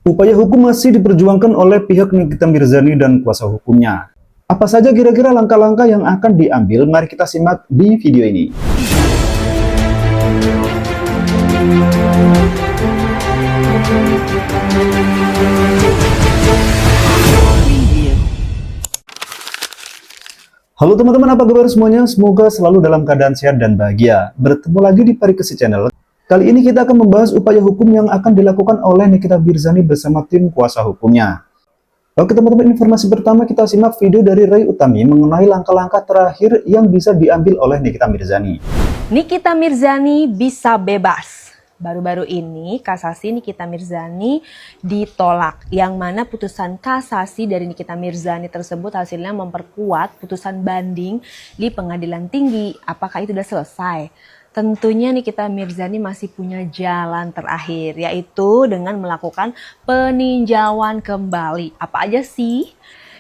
Upaya hukum masih diperjuangkan oleh pihak Nikita Mirzani dan kuasa hukumnya. Apa saja kira-kira langkah-langkah yang akan diambil? Mari kita simak di video ini. Halo teman-teman, apa kabar semuanya? Semoga selalu dalam keadaan sehat dan bahagia. Bertemu lagi di Parikesit Channel. Kali ini kita akan membahas upaya hukum yang akan dilakukan oleh Nikita Mirzani bersama tim kuasa hukumnya. Oke teman-teman, informasi pertama kita simak video dari Ray Utami mengenai langkah-langkah terakhir yang bisa diambil oleh Nikita Mirzani. Nikita Mirzani bisa bebas. Baru-baru ini kasasi Nikita Mirzani ditolak, yang mana putusan kasasi dari Nikita Mirzani tersebut hasilnya memperkuat putusan banding di pengadilan tinggi. Apakah itu sudah selesai? Tentunya Nikita Mirzani masih punya jalan terakhir, yaitu dengan melakukan peninjauan kembali. Apa aja sih?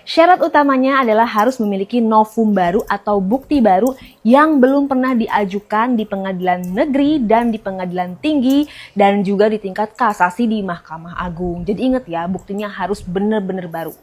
Syarat utamanya adalah harus memiliki novum baru atau bukti baru yang belum pernah diajukan di pengadilan negeri dan di pengadilan tinggi dan juga di tingkat kasasi di Mahkamah Agung. Jadi ingat ya, buktinya harus benar-benar baru.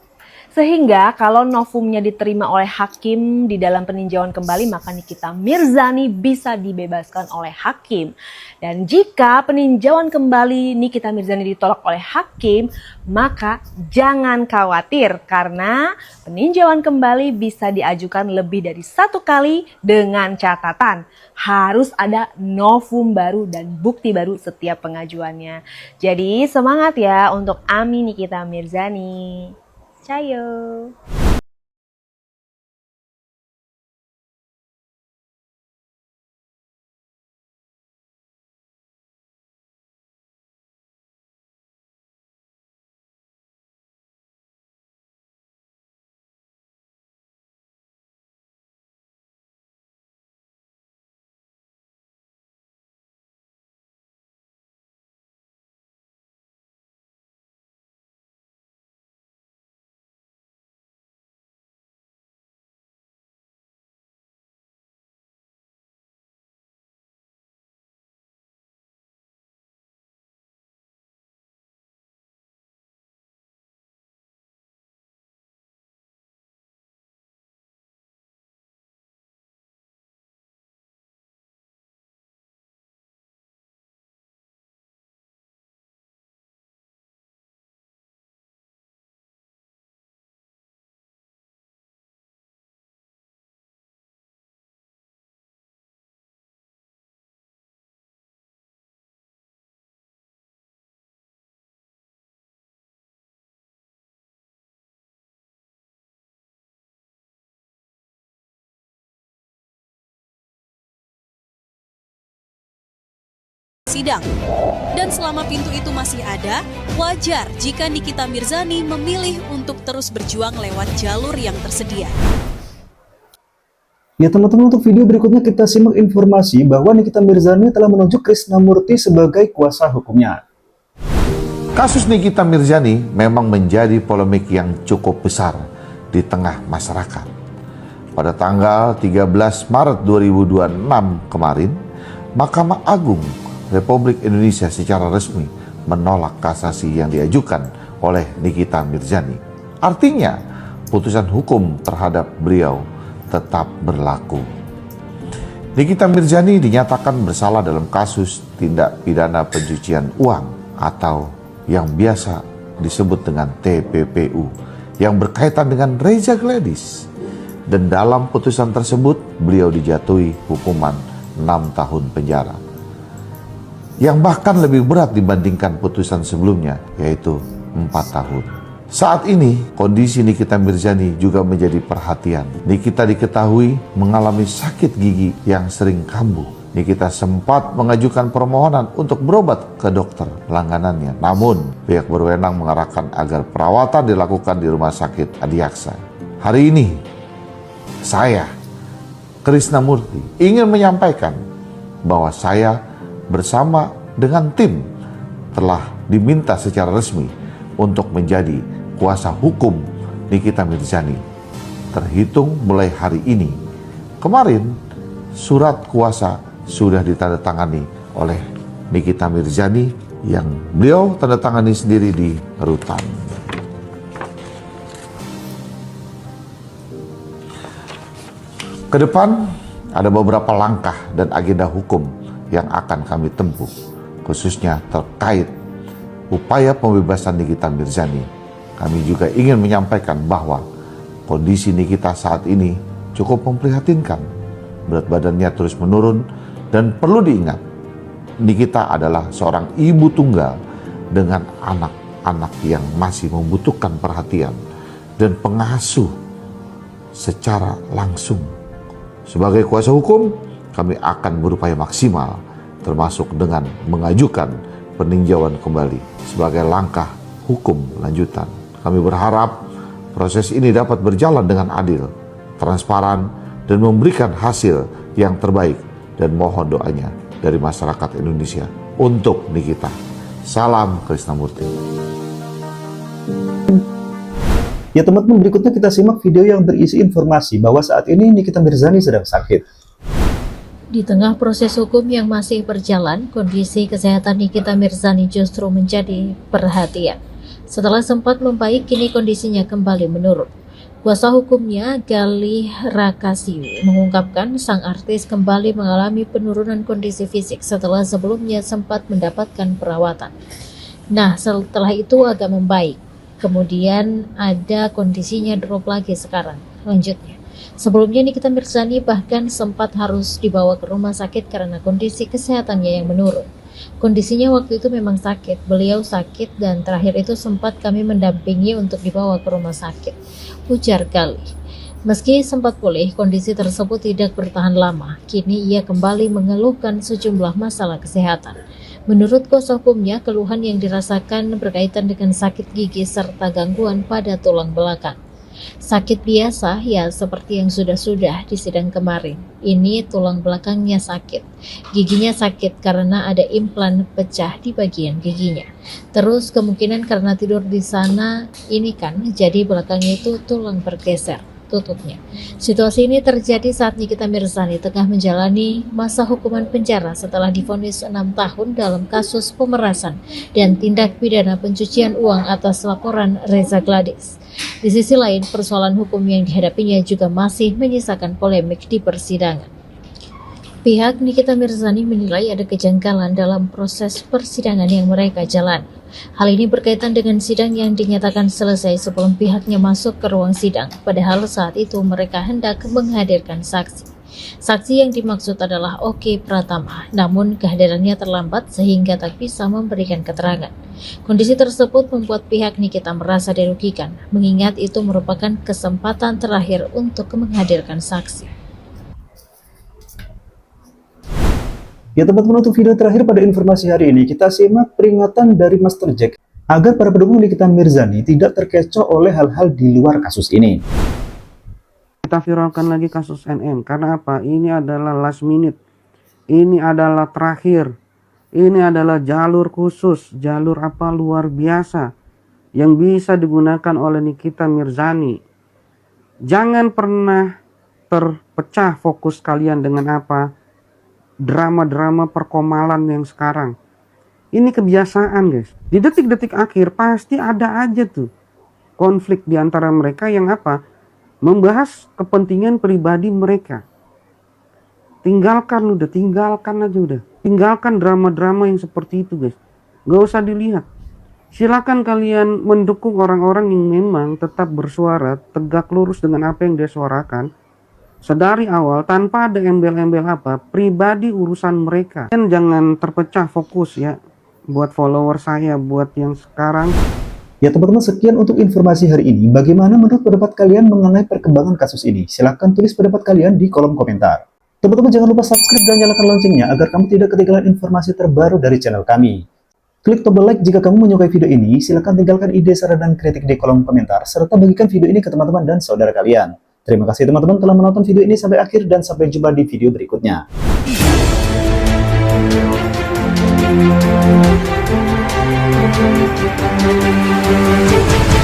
Sehingga kalau novumnya diterima oleh hakim di dalam peninjauan kembali, maka Nikita Mirzani bisa dibebaskan oleh hakim. Dan jika peninjauan kembali Nikita Mirzani ditolak oleh hakim, maka jangan khawatir karena peninjauan kembali bisa diajukan lebih dari satu kali dengan catatan harus ada novum baru dan bukti baru setiap pengajuannya. Jadi semangat ya untuk Ami Nikita Mirzani. Cayo. Sidang. Dan selama pintu itu masih ada, wajar jika Nikita Mirzani memilih untuk terus berjuang lewat jalur yang tersedia. Ya teman-teman, untuk video berikutnya kita simak informasi bahwa Nikita Mirzani telah menunjuk Krisnamurti sebagai kuasa hukumnya. Kasus Nikita Mirzani memang menjadi polemik yang cukup besar di tengah masyarakat. Pada tanggal 13 Maret 2026 kemarin, Mahkamah Agung Republik Indonesia secara resmi menolak kasasi yang diajukan oleh Nikita Mirzani. Artinya, putusan hukum terhadap beliau tetap berlaku. Nikita Mirzani dinyatakan bersalah dalam kasus tindak pidana pencucian uang atau yang biasa disebut dengan TPPU yang berkaitan dengan Reza Gladys. Dan dalam putusan tersebut, beliau dijatuhi hukuman 6 tahun penjara, yang bahkan lebih berat dibandingkan putusan sebelumnya, yaitu 4 tahun. Saat ini, kondisi Nikita Mirzani juga menjadi perhatian. Nikita diketahui mengalami sakit gigi yang sering kambuh. Nikita sempat mengajukan permohonan untuk berobat ke dokter langganannya. Namun, pihak berwenang mengarahkan agar perawatan dilakukan di Rumah Sakit Adiaksa. Hari ini, saya, Krisnamurti, ingin menyampaikan bahwa saya bersama dengan tim telah diminta secara resmi untuk menjadi kuasa hukum Nikita Mirzani terhitung mulai hari ini. Kemarin surat kuasa sudah ditandatangani oleh Nikita Mirzani yang beliau tanda tangani sendiri di rutan. Kedepan ada beberapa langkah dan agenda hukum yang akan kami tempuh, khususnya terkait upaya pembebasan Nikita Mirzani. Kami juga ingin menyampaikan bahwa kondisi Nikita saat ini cukup memprihatinkan. Berat badannya terus menurun dan perlu diingat, Nikita adalah seorang ibu tunggal dengan anak-anak yang masih membutuhkan perhatian dan pengasuh secara langsung. Sebagai kuasa hukum, kami akan berupaya maksimal, termasuk dengan mengajukan peninjauan kembali sebagai langkah hukum lanjutan. Kami berharap proses ini dapat berjalan dengan adil, transparan, dan memberikan hasil yang terbaik, dan mohon doanya dari masyarakat Indonesia untuk Nikita. Salam Krisnamurti. Ya teman-teman, berikutnya kita simak video yang berisi informasi bahwa saat ini Nikita Mirzani sedang sakit. Di tengah proses hukum yang masih berjalan, kondisi kesehatan Nikita Mirzani justru menjadi perhatian. Setelah sempat membaik, kini kondisinya kembali menurun. Kuasa hukumnya, Galih Rakasiwi, mengungkapkan sang artis kembali mengalami penurunan kondisi fisik setelah sebelumnya sempat mendapatkan perawatan. Nah, setelah itu agak membaik. Kemudian ada kondisinya drop lagi sekarang. Lanjutnya, sebelumnya Nikita Mirzani bahkan sempat harus dibawa ke rumah sakit karena kondisi kesehatannya yang menurun. Kondisinya waktu itu memang sakit, beliau sakit dan terakhir itu sempat kami mendampingi untuk dibawa ke rumah sakit, ujar Galih. Meski sempat pulih, kondisi tersebut tidak bertahan lama. Kini ia kembali mengeluhkan sejumlah masalah kesehatan. Menurut kuasa hukumnya, keluhan yang dirasakan berkaitan dengan sakit gigi serta gangguan pada tulang belakang. Sakit biasa ya seperti yang sudah-sudah di sidang kemarin. Ini tulang belakangnya sakit, giginya sakit karena ada implan pecah di bagian giginya. Terus kemungkinan karena tidur di sana ini kan, jadi belakangnya itu tulang bergeser, tutupnya. Situasi ini terjadi saat Nikita Mirzani tengah menjalani masa hukuman penjara setelah divonis 6 tahun dalam kasus pemerasan dan tindak pidana pencucian uang atas laporan Reza Gladys. Di sisi lain, persoalan hukum yang dihadapinya juga masih menyisakan polemik di persidangan. Pihak Nikita Mirzani menilai ada kejanggalan dalam proses persidangan yang mereka jalani. Hal ini berkaitan dengan sidang yang dinyatakan selesai sebelum pihaknya masuk ke ruang sidang, padahal saat itu mereka hendak menghadirkan saksi. Saksi yang dimaksud adalah Oki Pratama, namun kehadirannya terlambat sehingga tak bisa memberikan keterangan. Kondisi tersebut membuat pihak Nikita merasa dirugikan, mengingat itu merupakan kesempatan terakhir untuk menghadirkan saksi. Ya teman-teman, untuk video terakhir pada informasi hari ini, kita simak peringatan dari Master Jack agar para pendukung Nikita Mirzani tidak terkecoh oleh hal-hal di luar kasus ini. Kita viralkan lagi kasus NN karena apa? Ini adalah last minute, ini adalah terakhir, ini adalah jalur khusus, jalur apa luar biasa yang bisa digunakan oleh Nikita Mirzani. Jangan pernah terpecah fokus kalian dengan apa? Drama-drama perkomalan yang sekarang. Ini kebiasaan guys. Di detik-detik akhir pasti ada aja tuh konflik di antara mereka yang apa? Membahas kepentingan pribadi mereka. Tinggalkan udah, tinggalkan aja udah. Tinggalkan drama-drama yang seperti itu guys. Gak usah dilihat. Silakan kalian mendukung orang-orang yang memang tetap bersuara tegak lurus dengan apa yang dia suarakan. Sedari awal tanpa ada embel-embel apa, pribadi urusan mereka. Dan jangan terpecah fokus ya. Buat follower saya, buat yang sekarang. Ya teman-teman, sekian untuk informasi hari ini. Bagaimana menurut pendapat kalian mengenai perkembangan kasus ini? Silahkan tulis pendapat kalian di kolom komentar. Teman-teman jangan lupa subscribe dan nyalakan loncengnya agar kamu tidak ketinggalan informasi terbaru dari channel kami. Klik tombol like jika kamu menyukai video ini. Silahkan tinggalkan ide, saran, dan kritik di kolom komentar. Serta bagikan video ini ke teman-teman dan saudara kalian. Terima kasih teman-teman telah menonton video ini sampai akhir dan sampai jumpa di video berikutnya. Thank you.